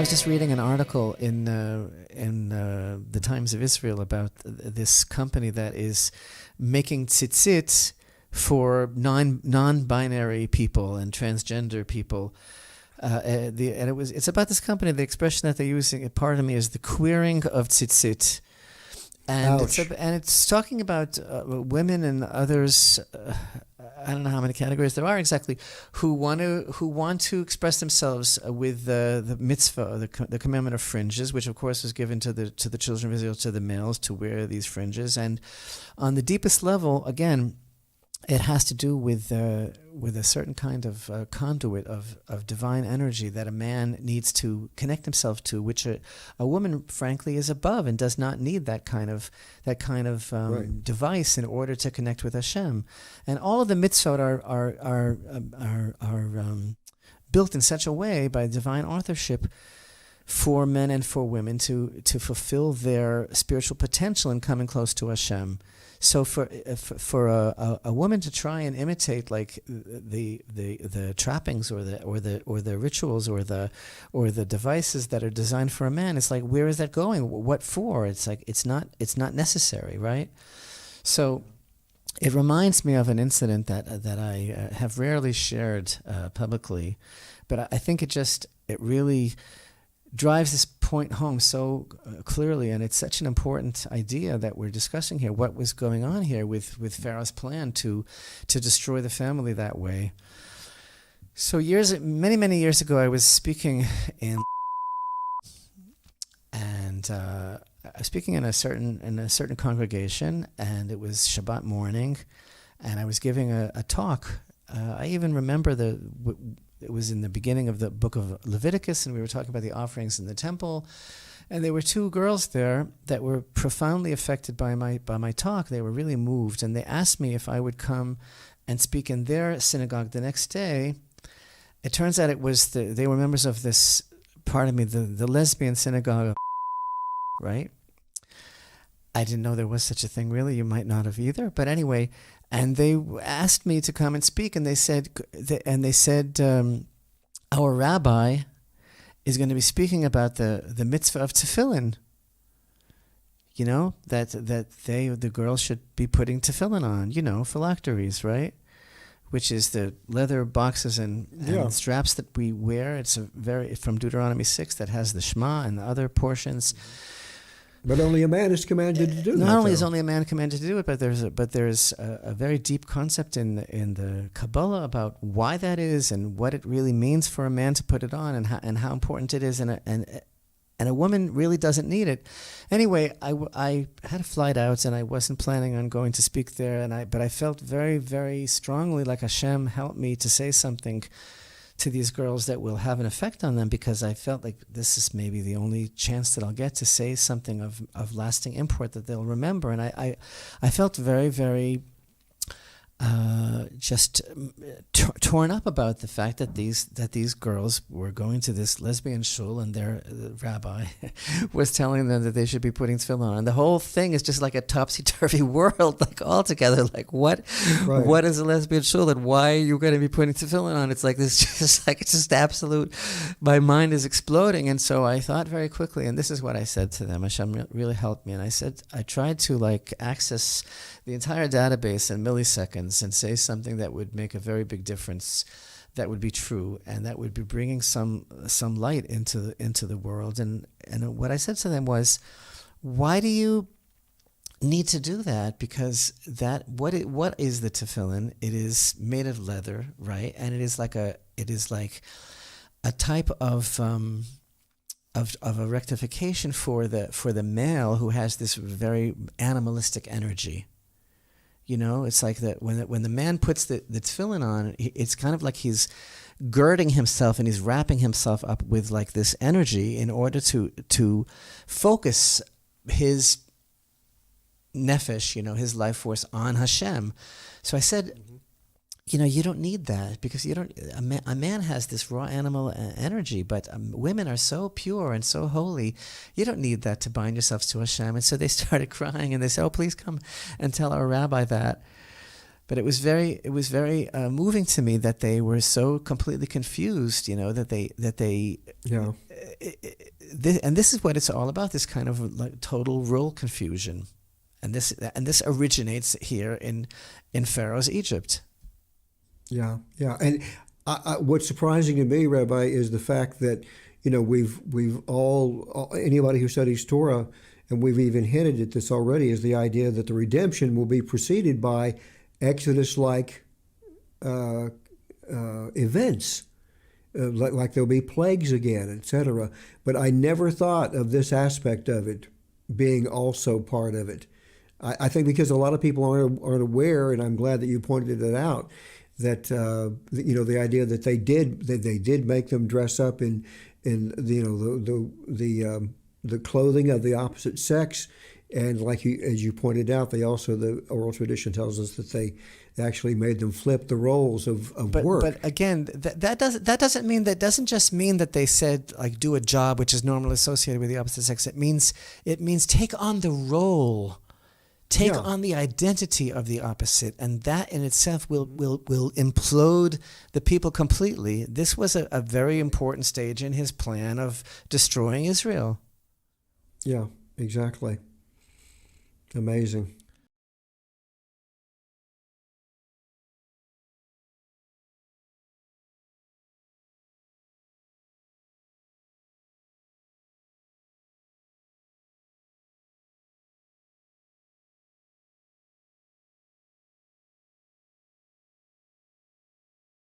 was just reading an article in the Times of Israel about this company that is making tzitzit for non-binary people and transgender people. It's about this company. The expression that they're using, pardon me, is the queering of tzitzit. And it's talking about women and others. I don't know how many categories there are exactly, who want to express themselves with the mitzvah, the commandment of fringes, which of course was given to the children of Israel, to the males, to wear these fringes. And on the deepest level, again, it has to do with a certain kind of conduit of divine energy that a man needs to connect himself to, which a woman, frankly, is above and does not need that kind of device in order to connect with Hashem. And all of the mitzvot are built in such a way by divine authorship for men and for women to fulfill their spiritual potential in coming close to Hashem. So for a woman to try and imitate like the trappings or the rituals or the devices that are designed for a man, it's like, where is that going? What for? It's like it's not necessary, right? So it reminds me of an incident that I have rarely shared publicly, but I think it really drives this point home so clearly, and it's such an important idea that we're discussing here. What was going on here with Pharaoh's plan to destroy the family that way? So many years ago, I was speaking in a certain congregation, and it was Shabbat morning, and I was giving a talk. I even remember it was in the beginning of the book of Leviticus, and we were talking about the offerings in the temple. And there were two girls there that were profoundly affected by my talk. They were really moved, and they asked me if I would come and speak in their synagogue the next day. It turns out they were members of this, the lesbian synagogue, right? I didn't know there was such a thing, really. You might not have either. But anyway, and they asked me to come and speak, and they said, our rabbi is going to be speaking about the mitzvah of tefillin. You know, that the girls should be putting tefillin on, phylacteries, right? Which is the leather boxes and straps that we wear. It's from Deuteronomy 6 that has the Shema and the other portions. But only a man is commanded to do that. Not only is only a man commanded to do it, but there's a very deep concept in the Kabbalah about why that is and what it really means for a man to put it on and how important it is, and a woman really doesn't need it. Anyway, I had a flight out, and I wasn't planning on going to speak there, but I felt very, very strongly like Hashem helped me to say something to these girls that will have an effect on them, because I felt like this is maybe the only chance that I'll get to say something of lasting import that they'll remember. And I felt very, very just torn up about the fact that these girls were going to this lesbian shul, and their rabbi was telling them that they should be putting tefillin on. And the whole thing is just like a topsy-turvy world, like altogether. Like what is a lesbian shul, and why are you going to be putting tefillin on? It's like this, it's just absolute. My mind is exploding, and so I thought very quickly, and this is what I said to them. Hashem really helped me, and I tried to access the entire database in milliseconds and say something that would make a very big difference, that would be true, and that would be bringing some light into the world. And what I said to them was, why do you need to do that? Because what is the tefillin? It is made of leather, right? And it is like a type of a rectification for the male who has this very animalistic energy. It's like that when the man puts the tefillin on, it's kind of like he's girding himself and he's wrapping himself up with like this energy in order to focus his nefesh, his life force on Hashem. So I said, you don't need that, because a man has this raw animal energy, but women are so pure and so holy. You don't need that to bind yourselves to Hashem. And so they started crying, and they said, "Oh, please come and tell our rabbi that." But it was very moving to me that they were so completely confused. That they this is what it's all about, this kind of like total role confusion. And this originates here in Pharaoh's Egypt. Yeah. And what's surprising to me, Rabbi, is the fact that, we've all anybody who studies Torah, and we've even hinted at this already, is the idea that the redemption will be preceded by Exodus-like events, like there'll be plagues again, etc. But I never thought of this aspect of it being also part of it. I think because a lot of people aren't aware, and I'm glad that you pointed it out, that the idea that they did make them dress up in the clothing of the opposite sex, and as you pointed out, the oral tradition tells us that they actually made them flip the roles of work. But again, that doesn't just mean that they said like do a job which is normally associated with the opposite sex. It means take on the role. Take on the identity of the opposite, and that in itself will implode the people completely. This was a very important stage in his plan of destroying Israel. Yeah, exactly. Amazing.